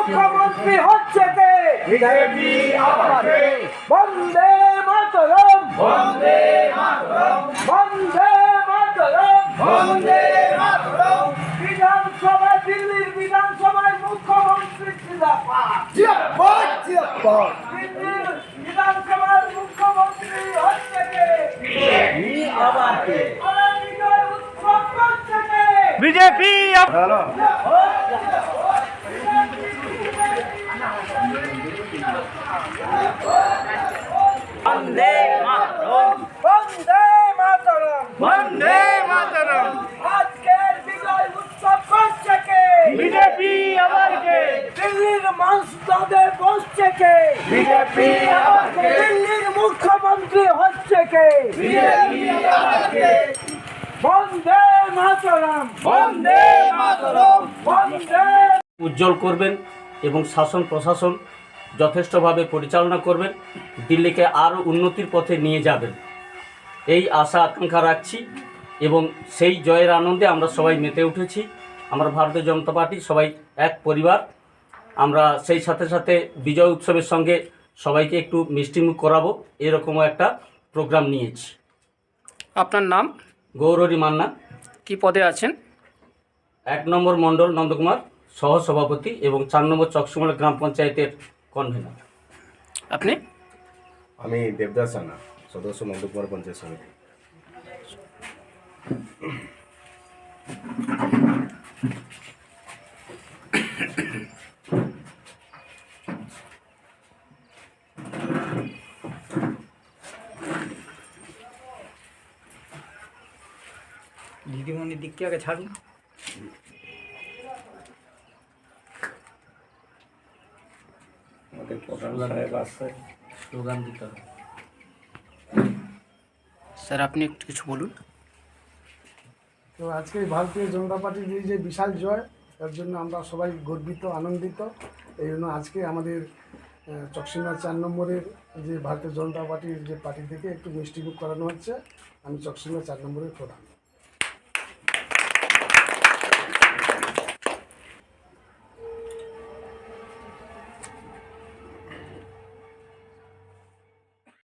মুখ্যমন্ত্রী হচ্ছে কে? বিজেপি আবার কে? বন্দে মাতরম, বন্দে মাতরম, বন্দে মাতরম, বন্দে মাতরম। বিধানসভা, দিল্লির বিধানসভায় মুখ্যমন্ত্রী জিন্দাবাদ। জিন্দাবাদ, জিন্দাবাদ। দিল্লির বিধানসভার মুখ্যমন্ত্রী হচ্ছে কে? বিজেপি আবার কে? আর বিজয় উৎসব করছে কে? BJP hello. বন্দে মাতরম, বন্দে মাতরম, বন্দে মাতরম। আজকের বিজয় উৎসব করছে কে? বিজেপি আবার কে? দিল্লির মসনদে বসছে কে? বিজেপি আবার কে? দিল্লির মুখ্যমন্ত্রী হচ্ছে কে? বিজেপি আবার কে? বন্দে মাতরম, বন্দে মাতরম। বন্দে। উজ্জ্বল করবেন এবং শাসন প্রশাসন যথেষ্টভাবে পরিচালনা করবেন, দিল্লিকে আরও উন্নতির পথে নিয়ে যাবেন এই আশা আকাঙ্ক্ষা রাখছি এবং সেই জয়ের আনন্দে আমরা সবাই মেতে উঠেছি। আমরা ভারতীয় জনতা পার্টি সবাই এক পরিবার। আমরা সেই সাথে সাথে বিজয় উৎসবের সঙ্গে সবাইকে একটু মিষ্টিমুখ করাবো, এরকমও একটা প্রোগ্রাম নিয়েছি। আপনার নাম? গৌরহরি মান্না, কি পদে আছেন? 1 নম্বর মণ্ডল নন্দকুমার সহসভাপতি এবং 4 নম্বর চকসুমাল গ্রাম পঞ্চায়েতের কনভেনার। আপনি? আমি দেবদাস রানা, সদস্য নন্দকুমার পঞ্চায়েত সমিতি। দিদিমণির দিককে আগে ছাড়ুন। আমাদের প্রধান সাহেব আসছে। স্লোগান দিতে হবে। স্যার আপনি একটু কিছু বলুন। তো আজকে ভারতীয় জনতা পার্টির এই যে বিশাল জয়, তার জন্য আমরা সবাই গর্বিত, আনন্দিত। এই জন্য আজকে আমাদের চকসিমা 4 নম্বরের যে ভারতীয় জনতা পার্টির যে পার্টি থেকে একটু মিষ্টিমুখ করানো হচ্ছে। আমি চকসিমা 4 নম্বরের প্রধান।